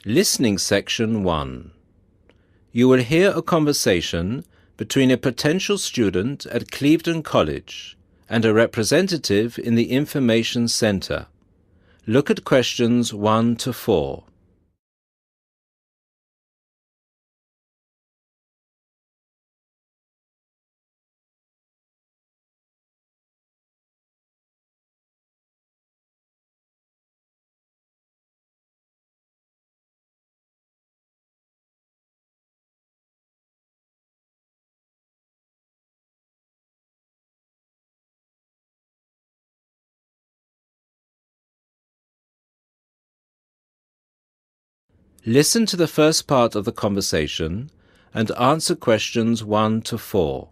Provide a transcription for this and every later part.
Listening Section 1. You will hear a conversation between a potential student at Clevedon College and a representative in the Information Centre. Look at questions 1 to 4. Listen to the first part of the conversation and answer questions 1 to 4.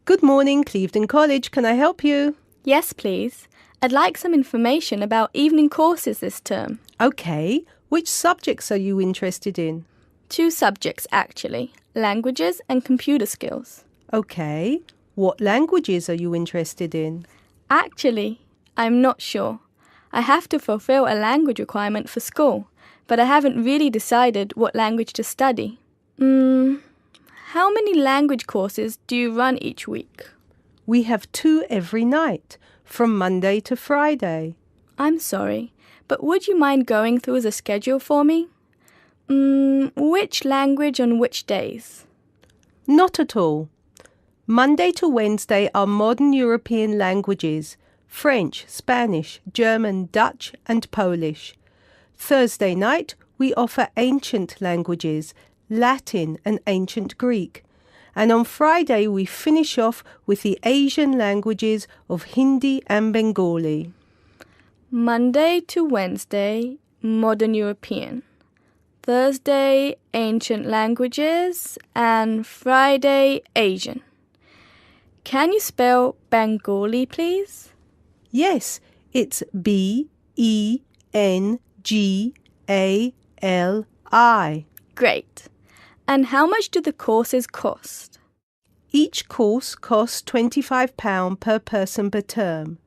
Good morning, Clevedon College. Can I help you? Yes, please. I'd like some information about evening courses this term. Okay. Which subjects are you interested in? 2 subjects, actually. Languages and computer skills. Okay. What languages are you interested in? Actually, I'm not sure. I have to fulfill a language requirement for school, but I haven't really decided what language to study. How many language courses do you run each week? We have 2 every night, from Monday to Friday. I'm sorry, but would you mind going through the schedule for me? Which language on which days? Not at all. Monday to Wednesday are modern European languages, French, Spanish, German, Dutch and Polish. Thursday night, we offer ancient languages, Latin and ancient Greek. And on Friday, we finish off with the Asian languages of Hindi and Bengali. Monday to Wednesday, modern European. Thursday, ancient languages. And Friday, Asian. Can you spell Bengali, please? Yes, it's B-E-N-G-A-L-I. Great. And how much do the courses cost? Each course costs £25 per person per term.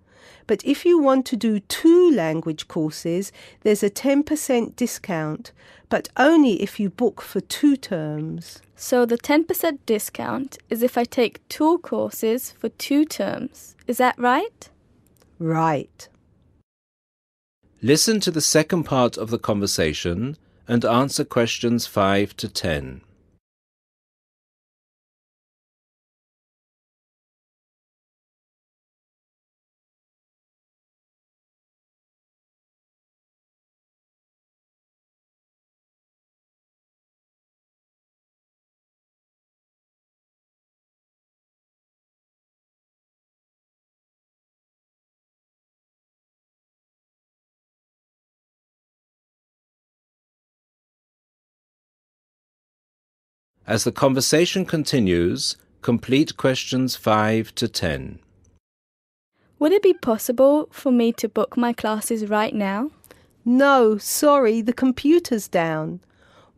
But if you want to do 2 language courses, there's a 10% discount, but only if you book for 2 terms. So the 10% discount is if I take 2 courses for 2 terms. Is that right? Right. Listen to the second part of the conversation and answer questions 5 to 10. As the conversation continues, complete questions 5 to 10. Would it be possible for me to book my classes right now? No, sorry, the computer's down.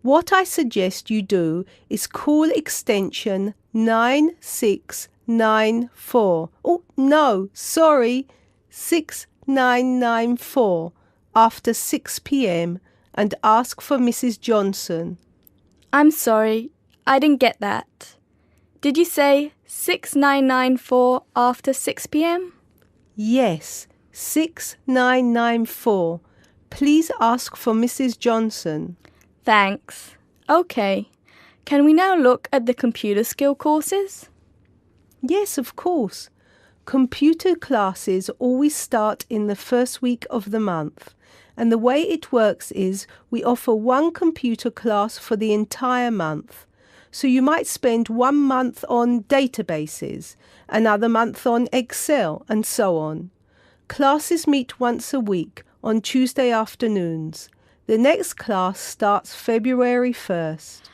What I suggest you do is call extension 9694. Oh, no, sorry, 6994 after 6 p.m. and ask for Mrs. Johnson. I'm sorry, I didn't get that. Did you say 6994 after 6 p.m.? Yes, 6994. Please ask for Mrs. Johnson. Thanks. Okay. Can we now look at the computer skill courses? Yes, of course. Computer classes always start in the first week of the month. And the way it works is we offer 1 computer class for the entire month. So you might spend 1 month on databases, another month on Excel, and so on. Classes meet once a week on Tuesday afternoons. The next class starts February 1st.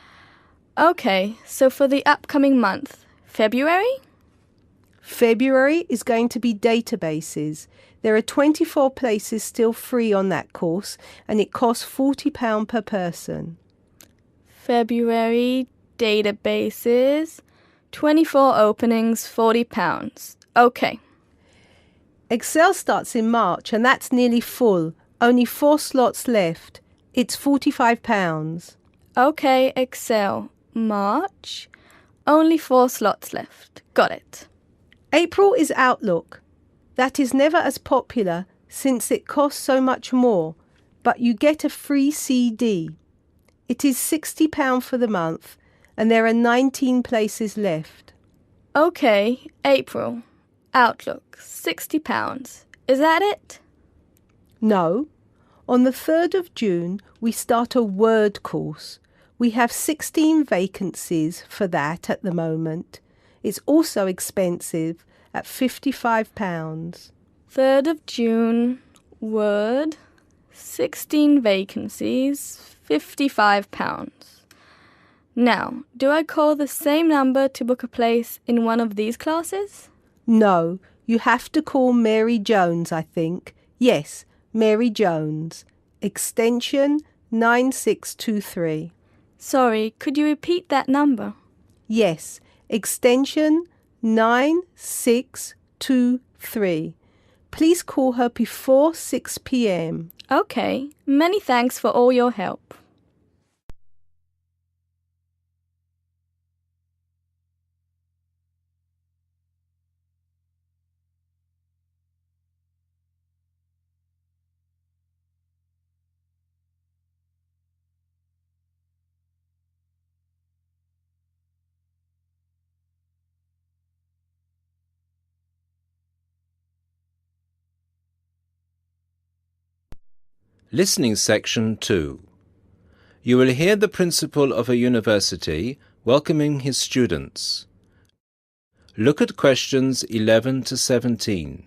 Okay, so for the upcoming month, February? February is going to be databases. There are 24 places still free on that course, and it costs £40 per person. February, databases, 24 openings, £40. Okay. Excel starts in March, and that's nearly full. Only 4 slots left. It's £45. Okay, Excel. March. Only 4 slots left. Got it. April is Outlook. That is never as popular since it costs so much more, but you get a free CD. It is £60 for the month, and there are 19 places left. Okay, April. Outlook. £60. Is that it? No. On the 3rd of June, we start a Word course. We have 16 vacancies for that at the moment. It's also expensive at £55. 3rd of June. Word. 16 vacancies. £55. Now, do I call the same number to book a place in one of these classes? No, you have to call Mary Jones, I think. Yes, Mary Jones. Extension 9623. Sorry, could you repeat that number? Yes, extension 9623. Please call her before 6 p.m. Okay, many thanks for all your help. Listening section 2. You will hear the principal of a university welcoming his students. Look at questions 11 to 17.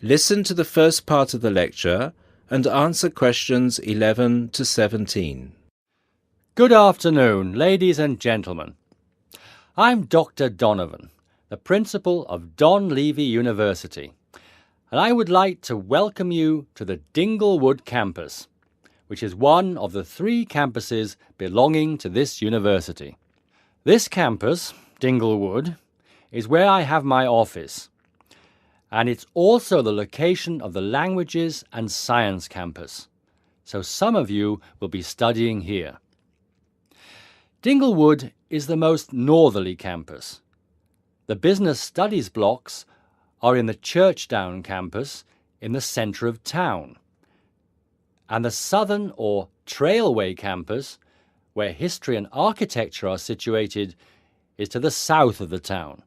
Listen to the first part of the lecture and answer questions 11 to 17. Good afternoon, ladies and gentlemen. I'm Dr. Donovan, the principal of Don Levy University, and I would like to welcome you to the Dinglewood campus, which is one of the 3 campuses belonging to this university. This campus, Dinglewood, is where I have my office, and it's also the location of the Languages and Science campus, so some of you will be studying here. Dinglewood is the most northerly campus. The business studies blocks are in the Churchdown campus in the centre of town, and the southern or Trailway campus, where history and architecture are situated, is to the south of the town.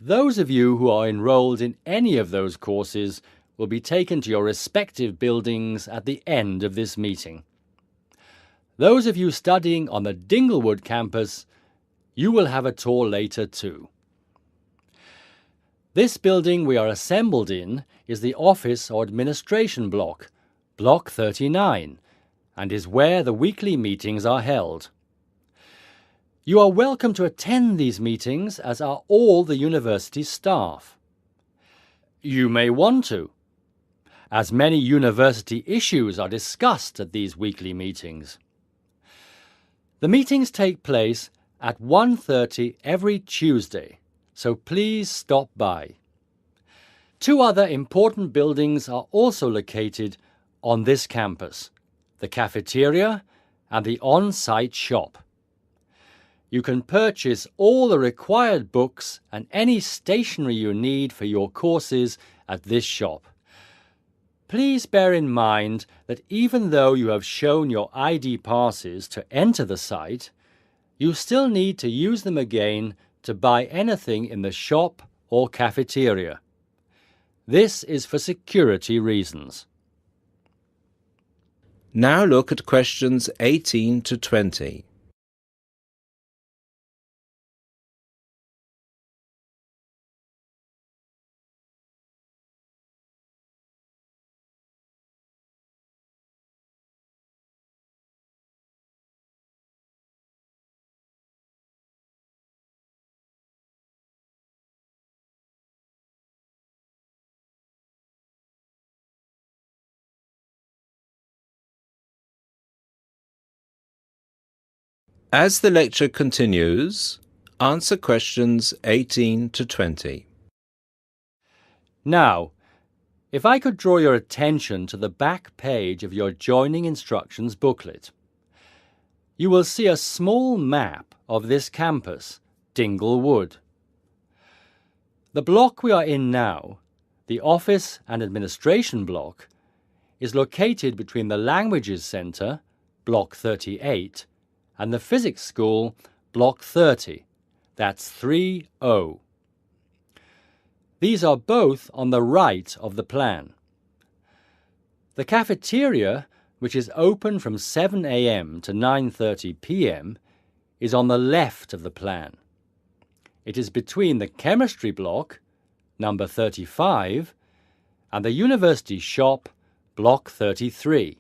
Those of you who are enrolled in any of those courses will be taken to your respective buildings at the end of this meeting. Those of you studying on the Dinglewood campus, you will have a tour later too. This building we are assembled in is the office or administration block, Block 39, and is where the weekly meetings are held. You are welcome to attend these meetings, as are all the university staff. You may want to, as many university issues are discussed at these weekly meetings. The meetings take place at 1:30 every Tuesday, so please stop by. 2 other important buildings are also located on this campus, the cafeteria and the on-site shop. You can purchase all the required books and any stationery you need for your courses at this shop. Please bear in mind that even though you have shown your ID passes to enter the site, you still need to use them again to buy anything in the shop or cafeteria. This is for security reasons. Now look at questions 18 to 20. As the lecture continues, answer questions 18 to 20. Now, if I could draw your attention to the back page of your joining instructions booklet, you will see a small map of this campus, Dingle Wood. The block we are in now, the Office and Administration block, is located between the Languages Centre, Block 38, and the Physics School, Block 30. That's 3O. These are both on the right of the plan. The cafeteria, which is open from 7 a.m. to 9:30 p.m., is on the left of the plan. It is between the Chemistry block, number 35, and the University shop, Block 33.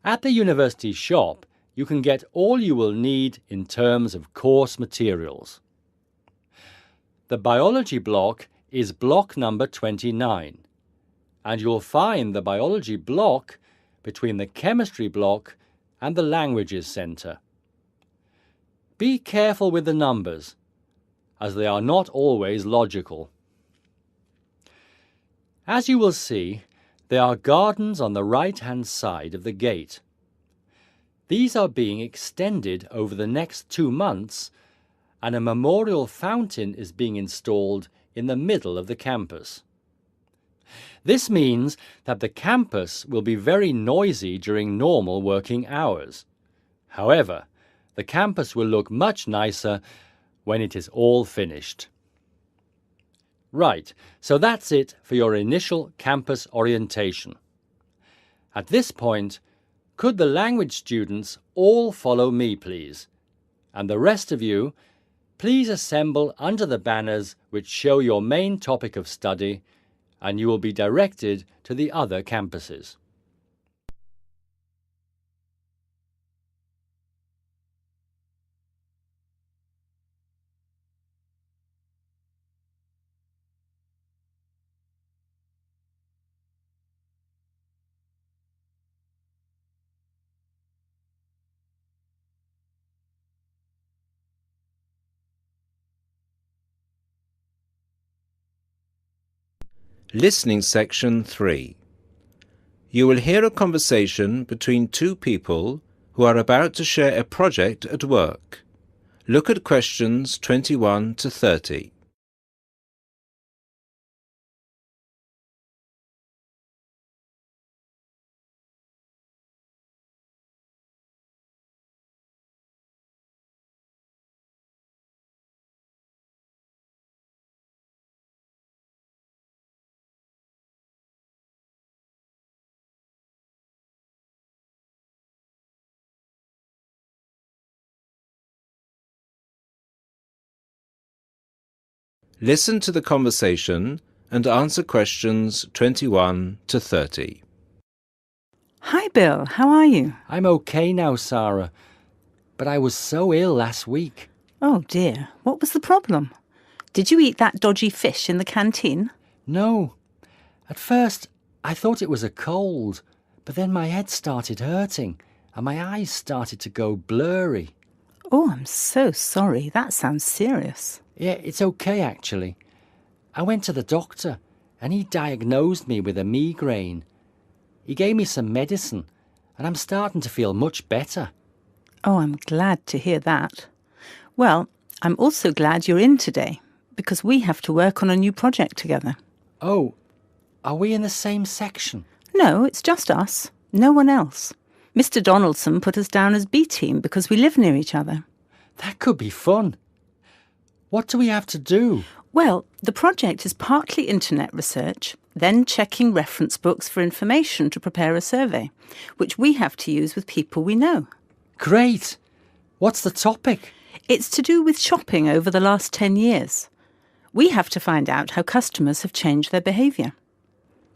At the University shop, you can get all you will need in terms of course materials. The Biology block is block number 29, and you'll find the Biology block between the Chemistry block and the Languages Centre. Be careful with the numbers, as they are not always logical. As you will see, there are gardens on the right-hand side of the gate. These are being extended over the next 2 months, and a memorial fountain is being installed in the middle of the campus. This means that the campus will be very noisy during normal working hours. However, the campus will look much nicer when it is all finished. Right, so that's it for your initial campus orientation. At this point, could the language students all follow me, please? And the rest of you, please assemble under the banners which show your main topic of study, and you will be directed to the other campuses. Listening section 3. You will hear a conversation between two people who are about to share a project at work. Look at questions 21 to 30. Listen to the conversation and answer questions 21 to 30. Hi, Bill. How are you? I'm okay now, Sarah, but I was so ill last week. Oh, dear. What was the problem? Did you eat that dodgy fish in the canteen? No. At first, I thought it was a cold, but then my head started hurting and my eyes started to go blurry. Oh, I'm so sorry. That sounds serious. Yeah, it's okay, actually. I went to the doctor and he diagnosed me with a migraine. He gave me some medicine and I'm starting to feel much better. Oh, I'm glad to hear that. Well, I'm also glad you're in today because we have to work on a new project together. Oh, are we in the same section? No, it's just us. No one else. Mr. Donaldson put us down as B team because we live near each other. That could be fun. What do we have to do? Well, the project is partly internet research, then checking reference books for information to prepare a survey, which we have to use with people we know. Great! What's the topic? It's to do with shopping over the last 10 years. We have to find out how customers have changed their behaviour.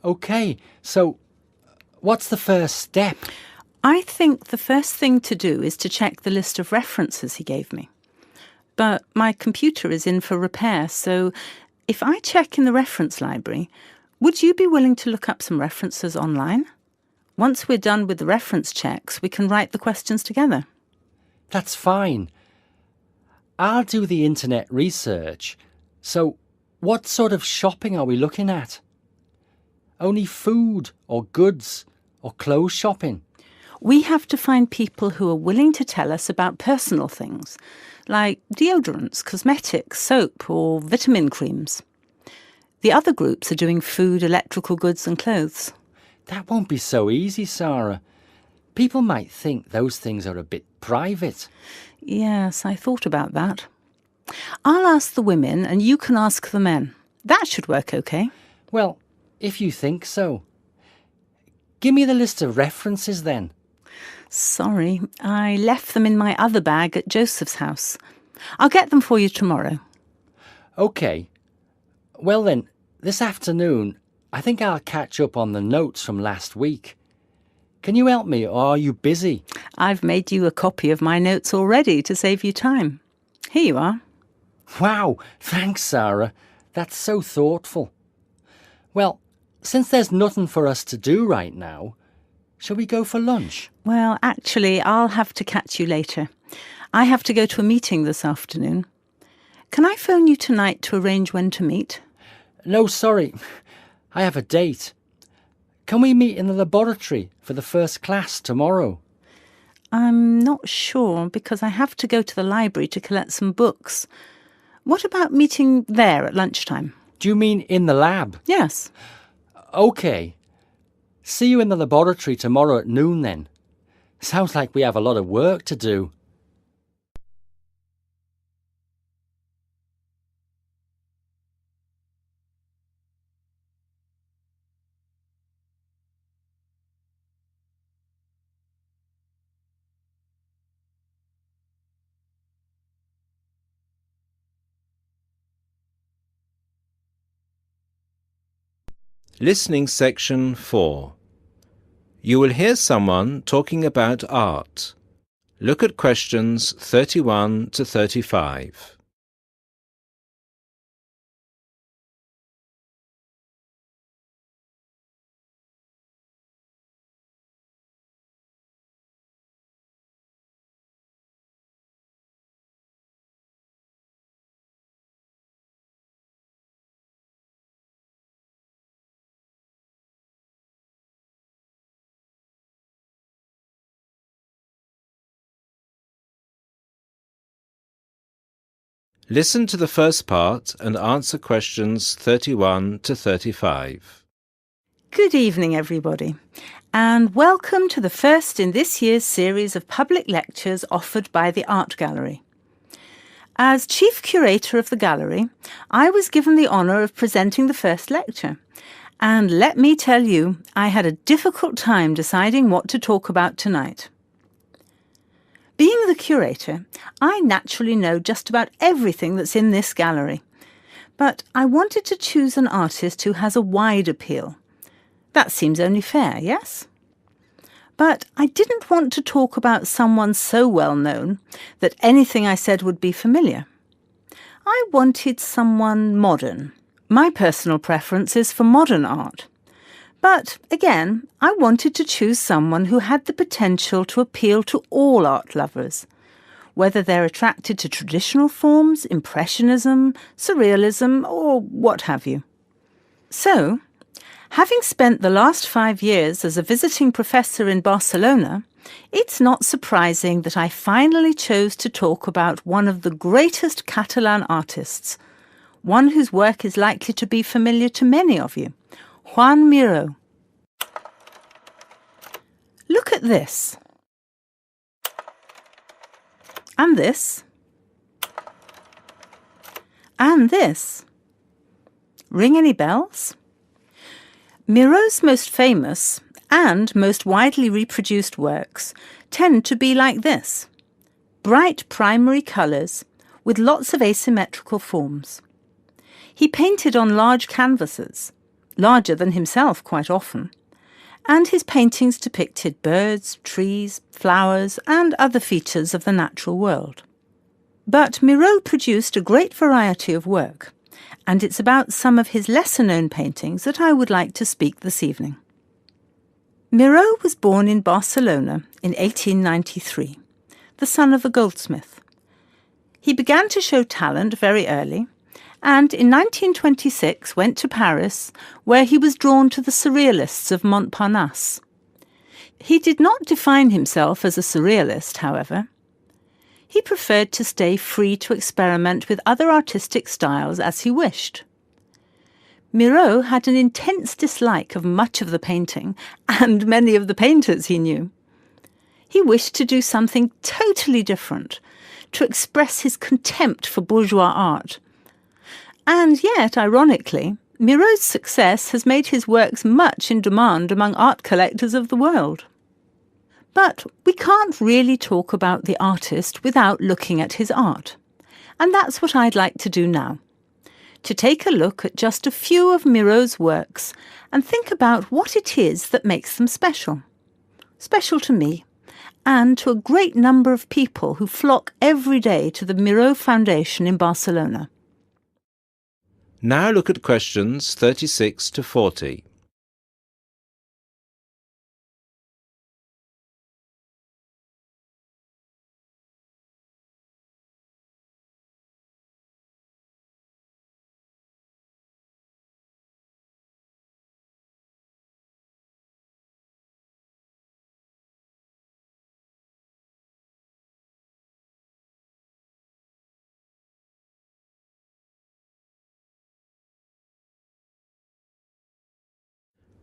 OK, so what's the first step? I think the first thing to do is to check the list of references he gave me. But my computer is in for repair, so if I check in the reference library, would you be willing to look up some references online? Once we're done with the reference checks, we can write the questions together. That's fine. I'll do the internet research. So, what sort of shopping are we looking at? Only food or goods or clothes shopping? We have to find people who are willing to tell us about personal things, like deodorants, cosmetics, soap, or vitamin creams. The other groups are doing food, electrical goods and clothes. That won't be so easy, Sarah. People might think those things are a bit private. Yes, I thought about that. I'll ask the women and you can ask the men. That should work okay. Well, if you think so. Give me the list of references then. Sorry, I left them in my other bag at Joseph's house. I'll get them for you tomorrow. OK. Well then, this afternoon, I think I'll catch up on the notes from last week. Can you help me, or are you busy? I've made you a copy of my notes already to save you time. Here you are. Wow, thanks, Sarah. That's so thoughtful. Well, since there's nothing for us to do right now, shall we go for lunch? Well, actually, I'll have to catch you later. I have to go to a meeting this afternoon. Can I phone you tonight to arrange when to meet? No, sorry. I have a date. Can we meet in the laboratory for the first class tomorrow? I'm not sure because I have to go to the library to collect some books. What about meeting there at lunchtime? Do you mean in the lab? Yes. OK. See you in the laboratory tomorrow at noon then. Sounds like we have a lot of work to do. Listening section 4. You will hear someone talking about art. Look at questions 31 to 35. Listen to the first part and answer questions 31 to 35. Good evening, everybody, and welcome to the first in this year's series of public lectures offered by the Art Gallery. As Chief Curator of the Gallery, I was given the honour of presenting the first lecture, and let me tell you, I had a difficult time deciding what to talk about tonight. Being the curator, I naturally know just about everything that's in this gallery, but I wanted to choose an artist who has a wide appeal. That seems only fair, yes? But I didn't want to talk about someone so well known that anything I said would be familiar. I wanted someone modern. My personal preference is for modern art. But again, I wanted to choose someone who had the potential to appeal to all art lovers, whether they're attracted to traditional forms, impressionism, surrealism, or what have you. So, having spent the last 5 years as a visiting professor in Barcelona, it's not surprising that I finally chose to talk about one of the greatest Catalan artists, one whose work is likely to be familiar to many of you, Joan Miró. Look at this. And this. And this. Ring any bells? Miró's most famous and most widely reproduced works tend to be like this. Bright primary colours with lots of asymmetrical forms. He painted on large canvases, larger than himself quite often, and his paintings depicted birds, trees, flowers, and other features of the natural world. But Miró produced a great variety of work, and it's about some of his lesser-known paintings that I would like to speak this evening. Miró was born in Barcelona in 1893, the son of a goldsmith. He began to show talent very early, and in 1926 went to Paris, where he was drawn to the Surrealists of Montparnasse. He did not define himself as a Surrealist, however. He preferred to stay free to experiment with other artistic styles as he wished. Miro had an intense dislike of much of the painting and many of the painters he knew. He wished to do something totally different, to express his contempt for bourgeois art. And yet, ironically, Miro's success has made his works much in demand among art collectors of the world. But we can't really talk about the artist without looking at his art. And that's what I'd like to do now. To take a look at just a few of Miro's works and think about what it is that makes them special. Special to me, and to a great number of people who flock every day to the Miro Foundation in Barcelona. Now look at questions 36 to 40.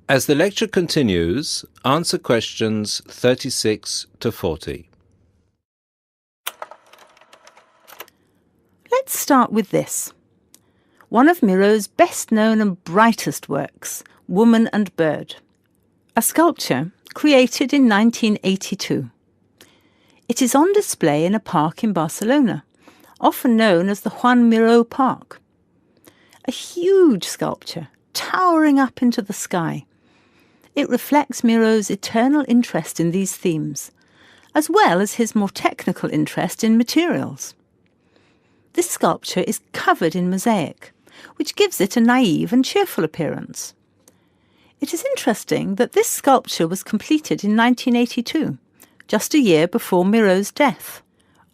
As the lecture continues, answer questions 36 to 40. Let's start with this. One of Miro's best-known and brightest works, Woman and Bird. A sculpture created in 1982. It is on display in a park in Barcelona, often known as the Juan Miró Park. A huge sculpture, towering up into the sky. It reflects Miro's eternal interest in these themes, as well as his more technical interest in materials. This sculpture is covered in mosaic, which gives it a naive and cheerful appearance. It is interesting that this sculpture was completed in 1982, just a year before Miro's death.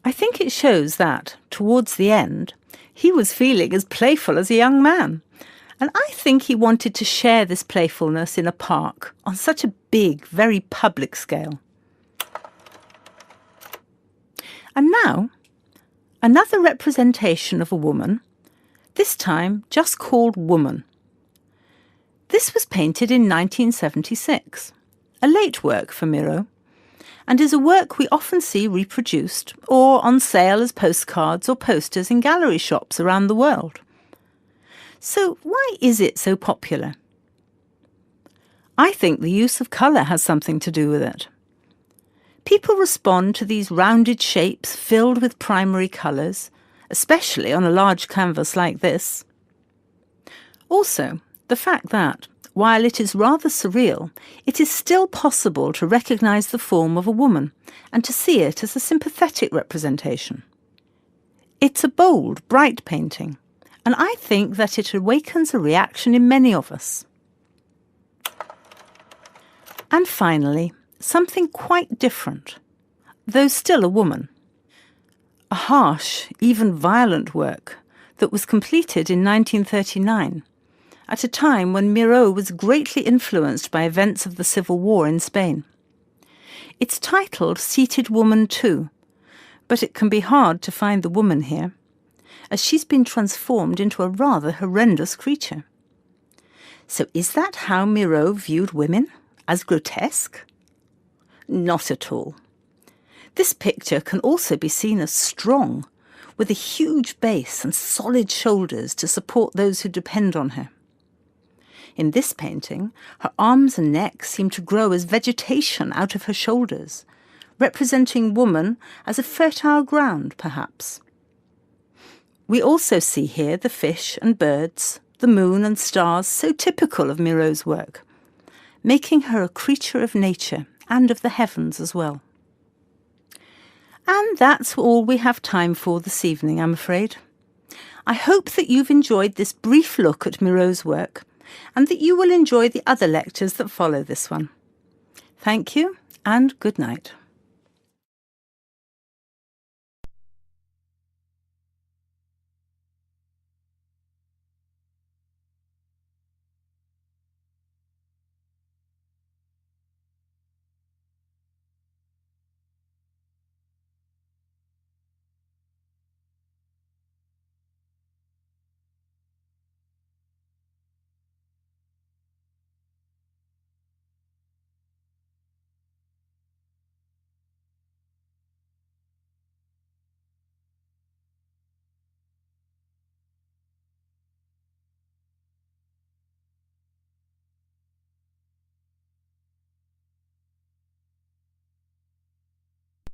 I think it shows that, towards the end, he was feeling as playful as a young man. And I think he wanted to share this playfulness in a park on such a big, very public scale. And now, another representation of a woman, this time just called Woman. This was painted in 1976, a late work for Miro, and is a work we often see reproduced or on sale as postcards or posters in gallery shops around the world. So why is it so popular? I think the use of colour has something to do with it. People respond to these rounded shapes filled with primary colours, especially on a large canvas like this. Also, the fact that, while it is rather surreal, it is still possible to recognise the form of a woman and to see it as a sympathetic representation. It's a bold, bright painting, and I think that it awakens a reaction in many of us. And finally, something quite different, though still a woman. A harsh, even violent work that was completed in 1939, at a time when Miró was greatly influenced by events of the Civil War in Spain. It's titled Seated Woman 2, but it can be hard to find the woman here, as she's been transformed into a rather horrendous creature. So is that how Miró viewed women? As grotesque? Not at all. This picture can also be seen as strong, with a huge base and solid shoulders to support those who depend on her. In this painting, her arms and neck seem to grow as vegetation out of her shoulders, representing woman as a fertile ground, perhaps. We also see here the fish and birds, the moon and stars so typical of Miró's work, making her a creature of nature and of the heavens as well. And that's all we have time for this evening, I'm afraid. I hope that you've enjoyed this brief look at Miró's work and that you will enjoy the other lectures that follow this one. Thank you and good night.